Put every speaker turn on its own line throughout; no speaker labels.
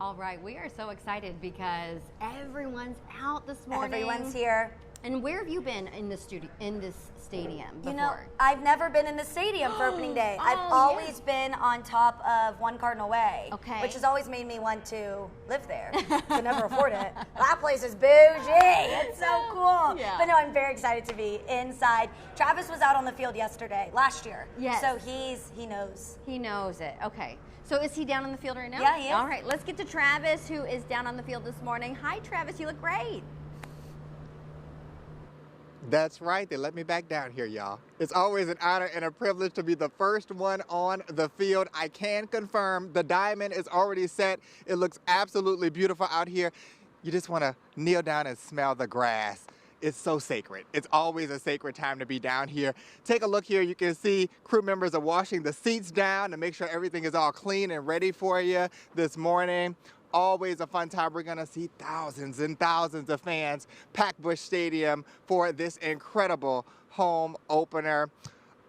All right, we are so excited because everyone's out this morning.
Everyone's here.
And where have you been in this stadium before?
You know, I've never been in the stadium for opening day. I've always been on top of One Cardinal Way, which has always made me want to live there. Could never afford it. That place is bougie. It's so cool.
Yeah.
But no, I'm very excited to be inside. Travis was out on the field last year.
Yes.
So he knows.
He knows it. Okay. So is he down on the field right now?
Yeah, he is.
All right, let's get to Travis, who is down on the field this morning. Hi, Travis. You look great.
That's right. They let me back down here, y'all. It's always an honor and a privilege to be the first one on the field. I can confirm the diamond is already set. It looks absolutely beautiful out here. You just want to kneel down and smell the grass. It's so sacred. It's always a sacred time to be down here. Take a look here. You can see crew members are washing the seats down to make sure everything is all clean and ready for you this morning. Always a fun time. We're gonna see thousands and thousands of fans pack Busch Stadium for this incredible home opener.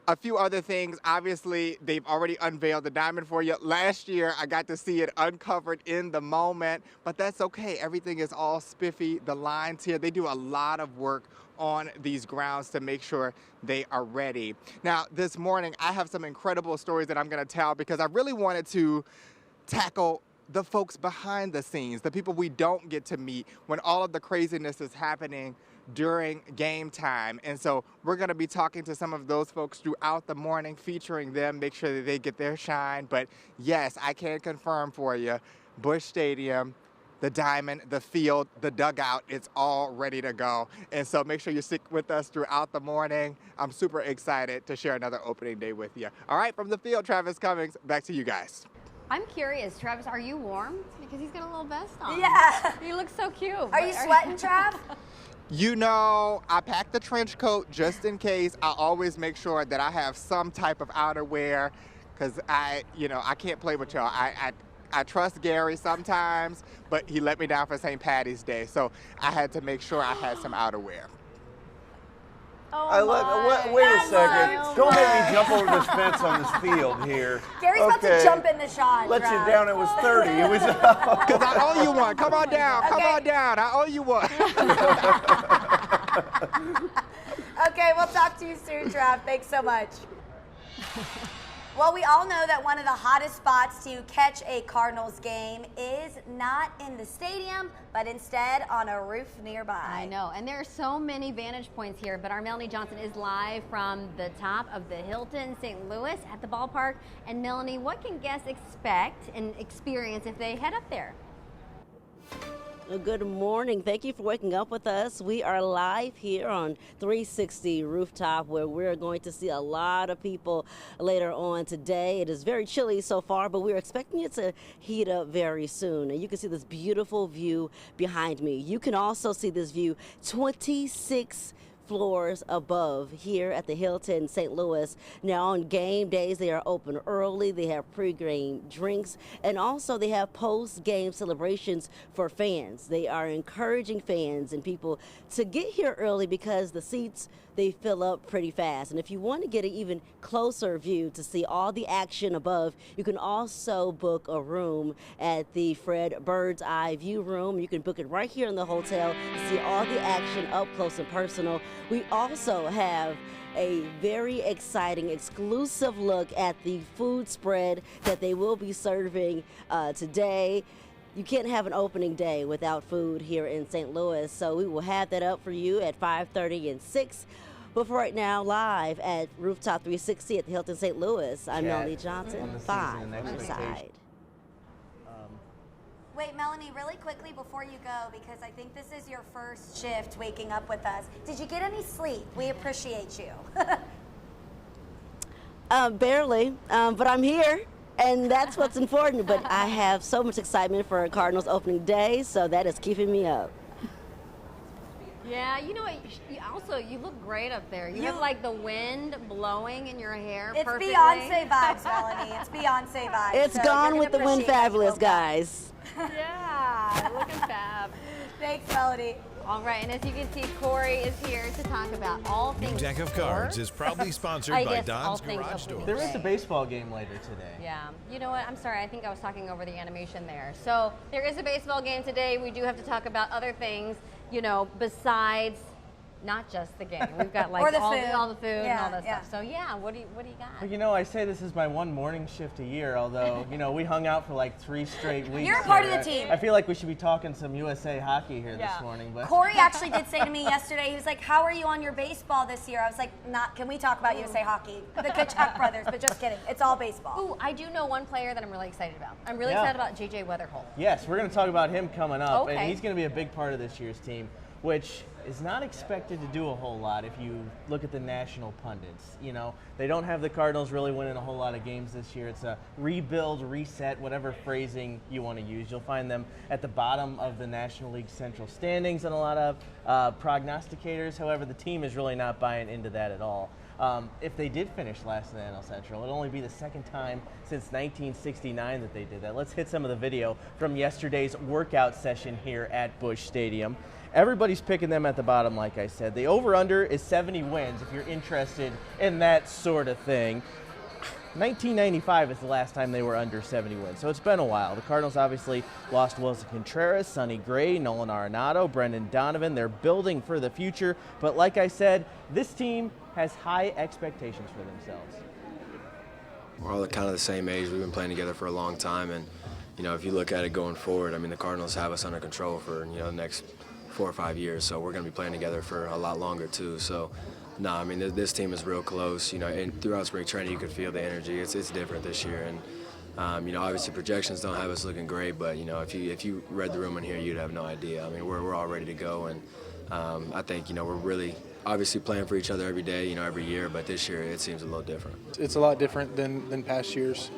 A few other things, obviously, they've already unveiled the diamond for you. Last year, I got to see it uncovered in the moment, but that's okay. Everything is all spiffy. The lines here, they do a lot of work on these grounds to make sure they are ready. Now, this morning, I have some incredible stories that I'm gonna tell because I really wanted to tackle the folks behind the scenes, the people we don't get to meet when all of the craziness is happening during game time. And so we're gonna be talking to some of those folks throughout the morning, featuring them, make sure that they get their shine. But yes, I can confirm for you, Busch Stadium, the diamond, the field, the dugout, it's all ready to go. And so make sure you stick with us throughout the morning. I'm super excited to share another opening day with you. All right, from the field, Travis Cummings, back to you guys.
I'm curious, Travis, are you warm? Because he's got a little vest on.
Yeah.
He looks so cute.
Are you sweating, Trav?
You know, I packed the trench coat just in case. I always make sure that I have some type of outerwear because I can't play with y'all. I trust Gary sometimes, but he let me down for St. Patty's Day. So I had to make sure I had some outerwear.
Wait a second. Don't make me jump over this fence on this field here.
Gary's about to jump in the shot.
Let you down. It was 30. It was.
Because I owe you one. Come on down. Come on down. I owe you one.
Okay, we'll talk to you soon, Trav. Thanks so much. Well, we all know that one of the hottest spots to catch a Cardinals game is not in the stadium, but instead on a roof nearby.
I know, and there are so many vantage points here, but our Melanie Johnson is live from the top of the Hilton St. Louis at the ballpark. And Melanie, what can guests expect and experience if they head up there?
Good morning. Thank you for waking up with us. We are live here on 360 Rooftop, where we're going to see a lot of people later on today. It is very chilly so far, but we're expecting it to heat up very soon. And you can see this beautiful view behind me. You can also see this view 26 floors above here at the Hilton St. Louis. Now on game days, they are open early. They have pre-game drinks, and also they have post-game celebrations for fans. They are encouraging fans and people to get here early because the seats, they fill up pretty fast. And if you want to get an even closer view to see all the action above, you can also book a room at the Fred Bird's Eye View Room. You can book it right here in the hotel to see all the action up close and personal. We also have a very exciting exclusive look at the food spread that they will be serving today. You can't have an opening day without food here in St. Louis, so we will have that up for you at 5:30 and 6. But for right now, live at Rooftop 360 at the Hilton St. Louis, I'm Melanie Johnson, 5 on the side.
Wait, Melanie, really quickly before you go, because I think this is your first shift waking up with us. Did you get any sleep? We appreciate you.
Barely, but I'm here. And that's what's important. But I have so much excitement for Cardinals opening day, so that is keeping me up.
Yeah, you know what? You look great up there. You have like the wind blowing in your hair. It's perfectly.
Beyonce vibes, Melanie. It's Beyonce vibes.
It's so gone with the wind, fabulous guys.
Yeah, looking fab.
Thanks, Melody.
All right, and as you can see, Corey is here to talk about all things
Deck of Cards is proudly sponsored
I
by
guess all
Don's
things
Garage
opening
Doors.
There is a baseball game later today.
Yeah. You know what? I'm sorry. I think I was talking over the animation there. So there is a baseball game today. We do have to talk about other things, you know, besides not just the game. We've got like
Or the
all
food.
the food and
Yeah,
all that
yeah.
stuff. So yeah, what do you got?
Well, you know, I say this is my one morning shift a year, although, you know, we hung out for like 3 straight weeks.
You're a part of
here.
the team.
I feel like we should be talking some USA hockey here this morning. But
Corey actually did say to me yesterday, he was like, how are you on your baseball this year? I was like, can we talk about USA hockey? The Kachuk brothers, but just kidding. It's all baseball.
Ooh, I do know one player that I'm really excited about. I'm really
Yeah.
excited about JJ Weatherholt.
yes, we're going to talk about him coming up,
Okay.
and he's going to be a big part of this year's team, which is not expected to do a whole lot if you look at the national pundits. You know, they don't have the Cardinals really winning a whole lot of games this year. It's a rebuild, reset, whatever phrasing you want to use. You'll find them at the bottom of the National League Central standings and a lot of prognosticators. However, the team is really not buying into that at all. If they did finish last in the NL Central, it'll only be the second time since 1969 that they did that. Let's hit some of the video from yesterday's workout session here at Busch Stadium. Everybody's picking them at the bottom, like I said. The over-under is 70 wins, if you're interested in that sort of thing. 1995 is the last time they were under 70 wins, so it's been a while. The Cardinals obviously lost Wilson Contreras, Sonny Gray, Nolan Arenado, Brendan Donovan. They're building for the future, but like I said, this team has high expectations for themselves.
We're all kind of the same age. We've been playing together for a long time, and you know, if you look at it going forward, I mean, the Cardinals have us under control for the next 4 or 5 years, so we're going to be playing together for a lot longer too. So, no, I mean, this team is real close. You know, and throughout spring training, you could feel the energy. It's different this year, and you know, obviously projections don't have us looking great, but you know, if you read the room in here, you'd have no idea. I mean, we're all ready to go, and I think we're really obviously playing for each other every day, every year, but this year it seems a little different.
It's a lot different than past years.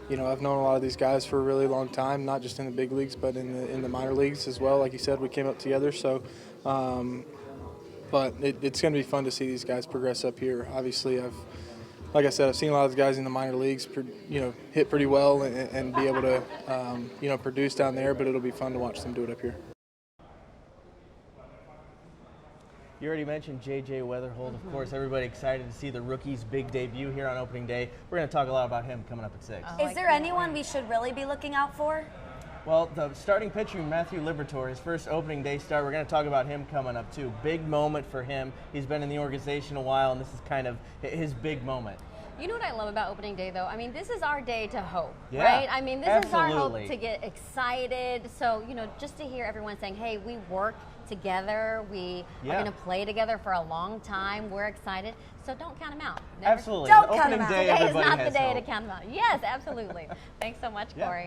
I've known a lot of these guys for a really long time, not just in the big leagues, but in the minor leagues as well. Like you said, we came up together, so. But it's going to be fun to see these guys progress up here. Obviously, like I said, I've seen a lot of the guys in the minor leagues, hit pretty well and be able to, produce down there. But it'll be fun to watch them do it up here.
You already mentioned J.J. Weatherholt, of course. Everybody excited to see the rookie's big debut here on opening day. We're going to talk a lot about him coming up at 6.
Is there anyone we should really be looking out for?
Well, the starting pitcher, Matthew Liberatore, his first opening day start, we're going to talk about him coming up too. Big moment for him. He's been in the organization a while, and this is kind of his big moment.
You know what I love about opening day, though? I mean, this is our day to hope,
Yeah,
right? I mean, this is our hope
absolutely.
to get excited. So, just to hear everyone saying, hey, we work together, we are going to play together for a long time, we're excited. So don't count them out.
Absolutely.
Don't
The
count
opening
'em out.
day,
Today is
everybody
not the
has
day
hope.
to count them out. Yes, absolutely. Thanks so much,
Yeah.
Corey.